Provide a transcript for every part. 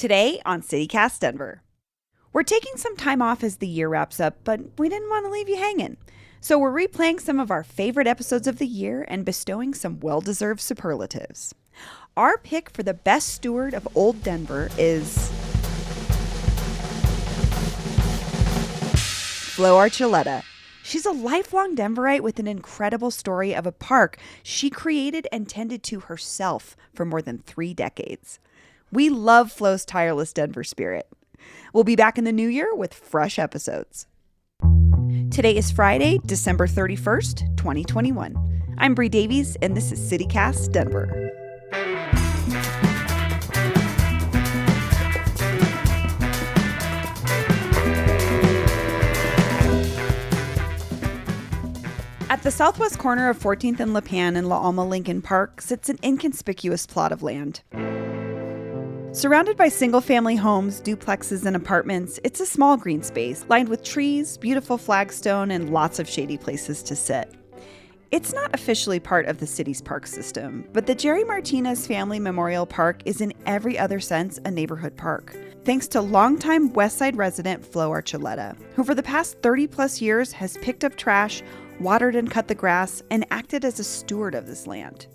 Today on CityCast Denver. We're taking some time off as the year wraps up, but we didn't want to leave you hanging. So we're replaying some of our favorite episodes of the year and bestowing some well-deserved superlatives. Our pick for the best steward of Old Denver is Flo Archuleta. She's a lifelong Denverite with an incredible story of a park she created and tended to herself for more than 3 decades. We love Flo's tireless Denver spirit. We'll be back in the new year with fresh episodes. Today is Friday, December 31st, 2021. I'm Bree Davies, and this is CityCast Denver. At the southwest corner of 14th and Lipan in La Alma Lincoln Park sits an inconspicuous plot of land. Surrounded by single-family homes, duplexes, and apartments, it's a small green space lined with trees, beautiful flagstone, and lots of shady places to sit. It's not officially part of the city's park system, but the Jerry Martinez Family Memorial Park is in every other sense a neighborhood park, thanks to longtime Westside resident Flo Archuleta, who for the past 30-plus years has picked up trash, watered and cut the grass, and acted as a steward of this land.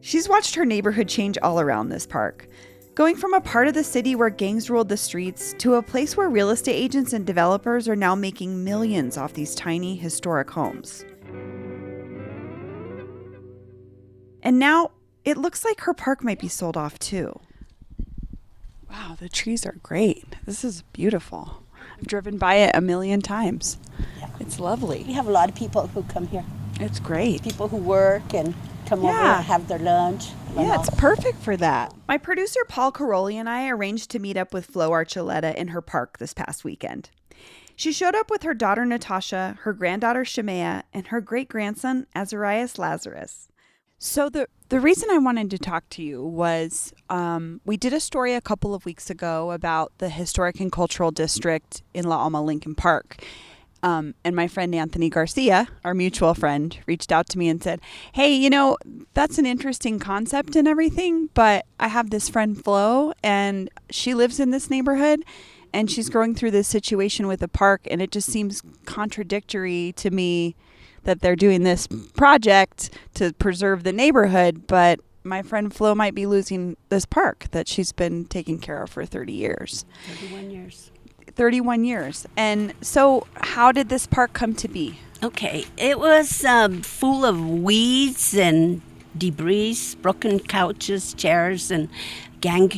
She's watched her neighborhood change all around this park, going from a part of the city where gangs ruled the streets to a place where real estate agents and developers are now making millions off these tiny, historic homes. And now, it looks like her park might be sold off too. Wow, the trees are great. This is beautiful. I've driven by it a million times. Yeah. It's lovely. We have a lot of people who come here. It's great. People who work and come over and have their lunch. Yeah, it's perfect for that. My producer Paul Caroli and I arranged to meet up with Flo Archuleta in her park this past weekend. She showed up with her daughter Natasha, her granddaughter Shemaya, and her great-grandson Azarias Lazarus. So the reason I wanted to talk to you was we did a story a couple of weeks ago about the Historic and Cultural District in La Alma Lincoln Park. And my friend Anthony Garcia, our mutual friend, reached out to me and said, hey, that's an interesting concept and everything, but I have this friend Flo, and she lives in this neighborhood, and she's going through this situation with the park, and it just seems contradictory to me that they're doing this project to preserve the neighborhood, but my friend Flo might be losing this park that she's been taking care of for 30 years. 31 years. 31 years. And so how did this park come to be? Okay, it was full of weeds and debris, broken couches, chairs, and gang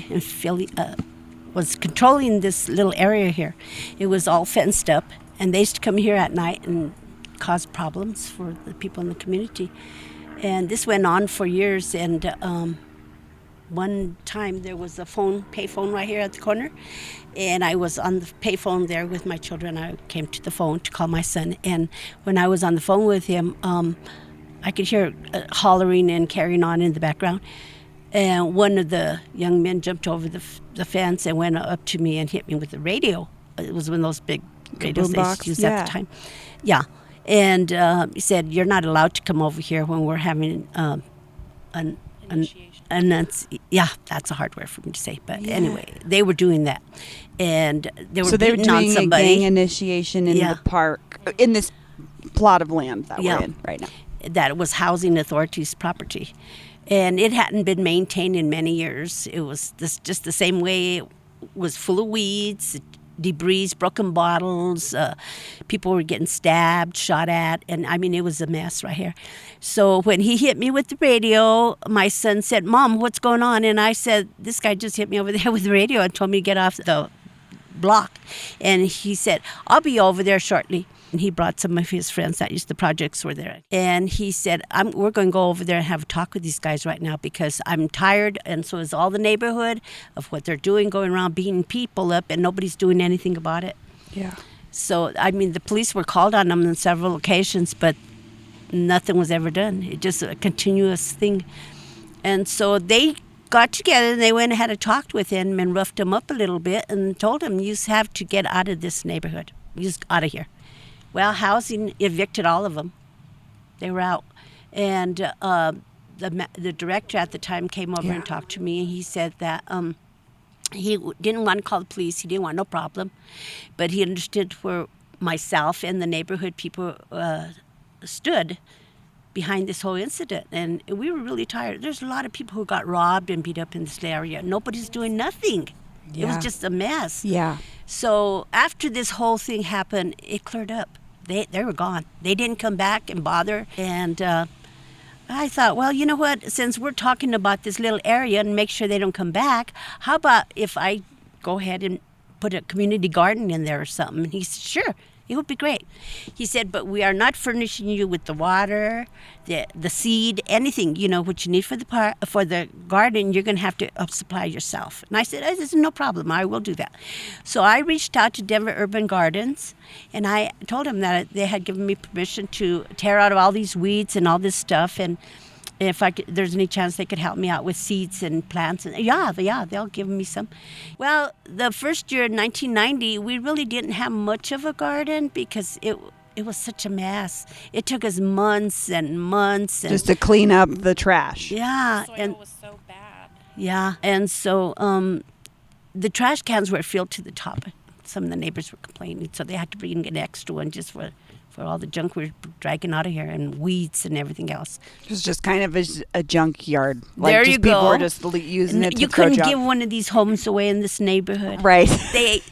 was controlling this little area here. It was all fenced up, and they used to come here at night and cause problems for the people in the community. And this went on for years, and one time there was a payphone right here at the corner, and I was on the payphone there with my children. I came to the phone to call my son, and when I was on the phone with him, I could hear hollering and carrying on in the background. And one of the young men jumped over the fence and went up to me and hit me with the radio. It was one of those big radios they used to use at the time. Yeah. And he said, "You're not allowed to come over here when we're having yeah, that's a hard word for me to say. But anyway, they were doing that. And they were beating on somebody. So they were doing a gang initiation in the park, in this plot of land that we're in right now. That was housing authorities' property. And it hadn't been maintained in many years. It was just the same way. It was full of weeds, debris, broken bottles. People were getting stabbed, shot at. And, it was a mess right here. So when he hit me with the radio, my son said, "Mom, what's going on?" And I said, "This guy just hit me over there with the radio and told me to get off the block." And he said, "I'll be over there shortly." And he brought some of his friends that used the projects were there. And he said, we're going to go over there and have a talk with these guys right now because I'm tired, and so is all the neighborhood, of what they're doing, going around beating people up, and nobody's doing anything about it. Yeah. So, the police were called on them on several occasions, but nothing was ever done. It's just a continuous thing. And so they got together and they went and had a talk with him and roughed him up a little bit and told him, "You have to get out of this neighborhood. You just out of here." Well, housing evicted all of them. They were out. And the director at the time came over and talked to me, and he said that didn't want to call the police. He didn't want no problem. But he understood where myself and the neighborhood people stood behind this whole incident. And we were really tired. There's a lot of people who got robbed and beat up in this area. Nobody's doing nothing. It was just a mess. Yeah. So after this whole thing happened, it cleared up. They were gone. They didn't come back and bother. And I thought, well, you know what? Since we're talking about this little area and make sure they don't come back, how about if I go ahead and put a community garden in there or something? And he said, sure. It would be great. He said, but we are not furnishing you with the water, the seed, anything, what you need for the garden, you're going to have to supply yourself. And I said, this is no problem. I will do that. So I reached out to Denver Urban Gardens, and I told them that they had given me permission to tear out all these weeds and all this stuff, and if there's any chance they could help me out with seeds and plants. And yeah, they'll give me some. Well, the first year in 1990, we really didn't have much of a garden because it was such a mess. It took us months and months. Just to clean up the trash. Yeah. The soil was so bad. Yeah. And so the trash cans were filled to the top. Some of the neighbors were complaining, so they had to bring an extra one just for all the junk we were dragging out of here and weeds and everything else. It was just kind of a junkyard. There you go. People were just using it to You throw couldn't junk. give one of these homes away in this neighborhood. Right.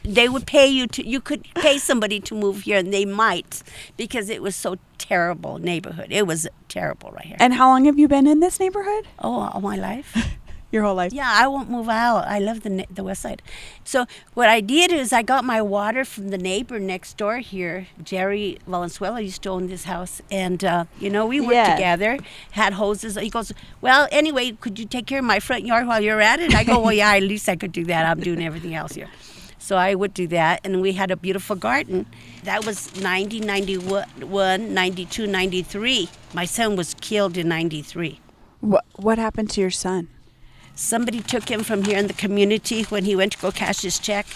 They would pay you could pay somebody to move here, and they might, because it was so terrible neighborhood. It was terrible right here. And how long have you been in this neighborhood? Oh, all my life. Your whole life? Yeah, I won't move out. I love the west side. So what I did is I got my water from the neighbor next door here. Jerry Valenzuela used to own this house. And, we worked together, had hoses. He goes, well, anyway, could you take care of my front yard while you're at it? I go, well, yeah, at least I could do that. I'm doing everything else here. So I would do that, and we had a beautiful garden. That was 90, 91, 92, 93. My son was killed in 93. What happened to your son? Somebody took him from here in the community when he went to go cash his check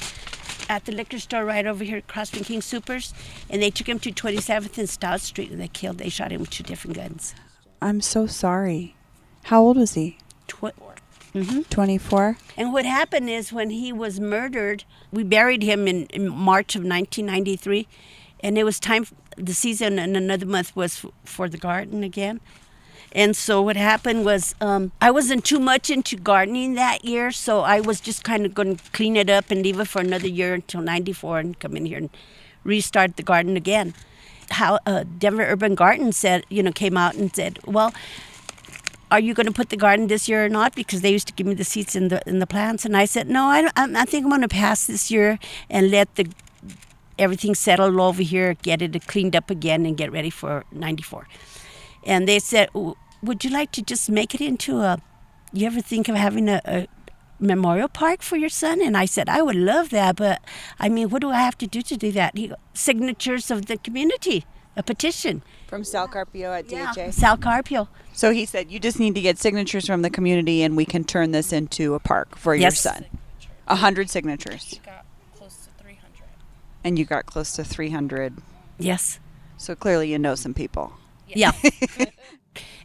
at the liquor store right over here across from King Supers, and they took him to 27th and Stout Street, and they shot him with 2 different guns. I'm so sorry. How old was he? 24. And what happened is when he was murdered, we buried him in March of 1993, and it was time, the season in another month was for the garden again. And so what happened was I wasn't too much into gardening that year, so I was just kind of going to clean it up and leave it for another year until 94 and come in here and restart the garden again. How Denver Urban Gardens came out and said, well, are you going to put the garden this year or not? Because they used to give me the seeds and the plants. And I said, no, I think I'm going to pass this year and let everything settle over here, get it cleaned up again and get ready for 94. And they said, would you like to just make it into you ever think of having a memorial park for your son? And I said, I would love that, but what do I have to do that? Signatures of the community, a petition. From Sal Carpio at DHA? Yeah, Sal Carpio. So he said, you just need to get signatures from the community and we can turn this into a park for your son. 100 signatures. He got close to 300. And you got close to 300. Yes. So clearly you know some people. Yeah.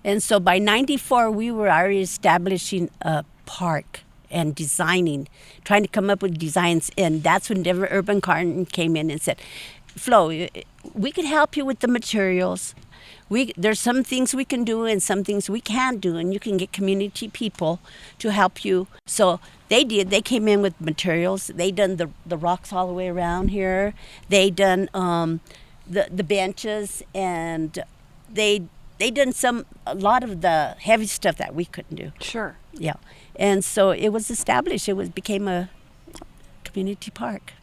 And so by 94, we were already establishing a park and designing, trying to come up with designs. And that's when Denver Urban Garden came in and said, Flo, we could help you with the materials. There's some things we can do and some things we can't do, and you can get community people to help you. So they did. They came in with materials. They done the rocks all the way around here. They done the benches, and they done a lot of the heavy stuff that we couldn't do. Sure. Yeah. And so it was established. It became a community park.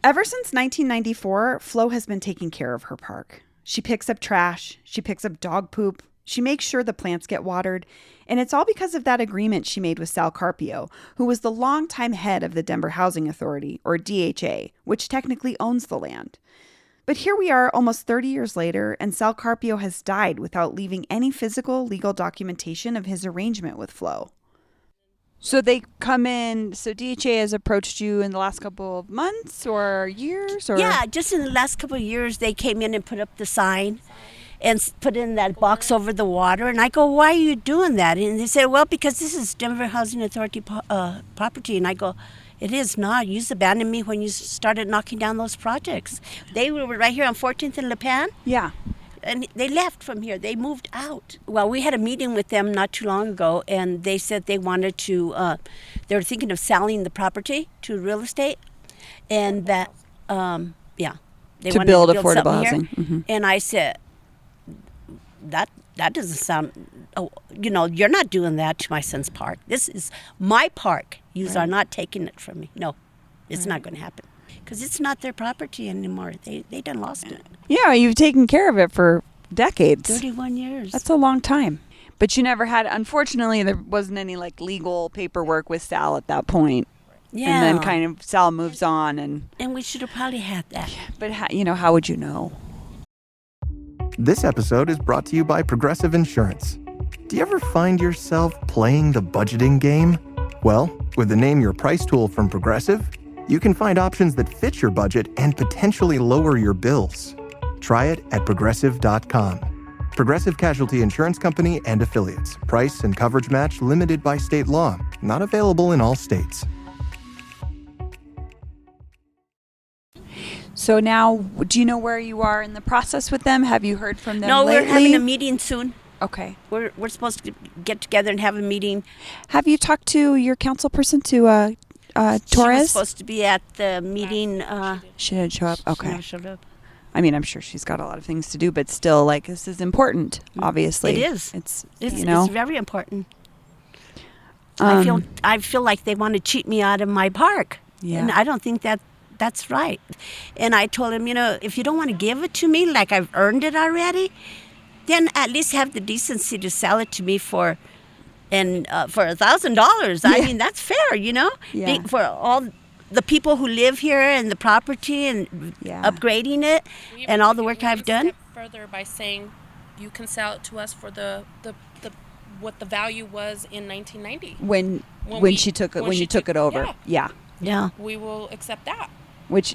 Ever since 1994, Flo has been taking care of her park. She picks up trash. She picks up dog poop. She makes sure the plants get watered. And it's all because of that agreement she made with Sal Carpio, who was the longtime head of the Denver Housing Authority, or DHA, which technically owns the land. But here we are almost 30 years later, and Sal Carpio has died without leaving any physical legal documentation of his arrangement with Flo. So they come in, so DHA has approached you in the last couple of months or years? Or? Yeah, just in the last couple of years, they came in and put up the sign and put in that box over the water. And I go, why are you doing that? And they said, well, because this is Denver Housing Authority property. And I go, It is not. You abandoned me when you started knocking down those projects. They were right here on 14th and Lipan, Yeah. and they left from here. They moved out. Well, we had a meeting with them not too long ago, and they said they wanted to, they were thinking of selling the property to real estate, and that, they To wanted build to build affordable something housing. here. Mhm. And I said, that doesn't sound, you're not doing that to my son's park. This is my park. You are not taking it from me. No, it's not going to happen. Because it's not their property anymore. They done lost it. Yeah, you've taken care of it for decades. 31 years. That's a long time. But you never had, unfortunately, there wasn't any like legal paperwork with Sal at that point. Yeah. And then kind of Sal moves on And we should have probably had that. but how would you know? This episode is brought to you by Progressive Insurance. Do you ever find yourself playing the budgeting game? Well, with the Name Your Price tool from Progressive, you can find options that fit your budget and potentially lower your bills. Try it at progressive.com. Progressive Casualty Insurance Company and Affiliates. Price and coverage match limited by state law. Not available in all states. So now, do you know where you are in the process with them? Have you heard from them No, lately? we're having a meeting soon. Okay. We're supposed to get together and have a meeting. Have you talked to your council person, to She was Torres? supposed to be at the meeting. She didn't show up? She Okay. never showed up. I mean, I'm sure she's got a lot of things to do, but still, like, this is important, obviously. It is. It's It's very important. I feel like they want to cheat me out of my park. Yeah. And I don't think that's right. And I told him, if you don't want to give it to me like I've earned it already, then at least have the decency to sell it to me for $1,000. I mean, that's fair, Yeah. for all the people who live here and the property and upgrading it We and even all the took work it I've one done. step further by saying you can sell it to us for the what the value was in 1990. when we- she took it, when when she you took it over. yeah. Yeah. Yeah. We will accept that. Which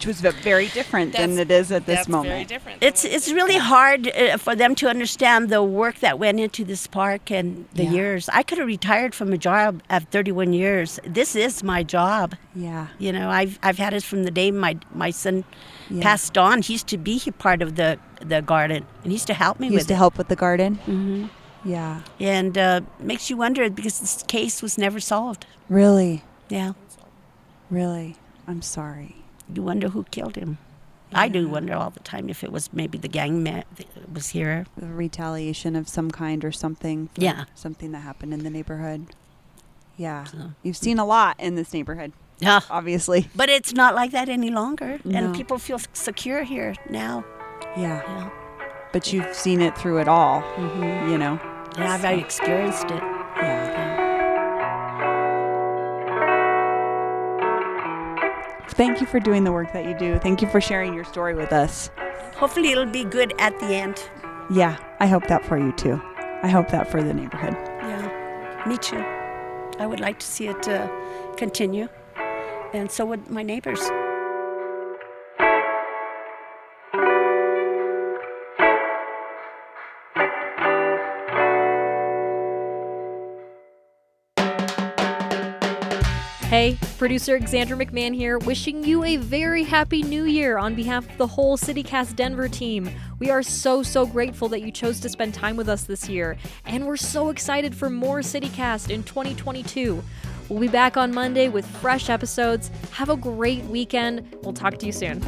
was very different than That's- it is at this That's moment. very different. than It's what it's it is really now. hard for them to understand the work that went into this park and the Yeah. years. I could have retired from a job at 31 years. This is my job. Yeah. I've had it from the day my son Yeah. passed on. He used to be part of the garden, and he used to help me He with used to it. help with the garden. Mm-hmm. Yeah. And makes you wonder because this case was never solved. Really? Yeah, Really? I'm sorry. you wonder who killed him. I do wonder all the time if it was maybe the gang man that was here. A retaliation of some kind or something. For Yeah. Something that happened in the neighborhood. Yeah. So- You've seen a lot in this neighborhood, Yeah. obviously. But it's not like that any longer, No. and people feel secure here now. Yeah. Yeah, But you've seen it through it all, Mm-hmm. So, I've experienced it. yeah. Thank you for doing the work that you do. Thank you for sharing your story with us. Hopefully, it'll be good at the end. Yeah, I hope that for you too. I hope that for the neighborhood. Yeah, me too. I would like to see it continue, and so would my neighbors. Hey, producer Xandra McMahon here, wishing you a very happy new year on behalf of the whole CityCast Denver team. We are so grateful that you chose to spend time with us this year, and we're so excited for more CityCast in 2022. We'll be back on Monday with fresh episodes. Have a great weekend. We'll talk to you soon.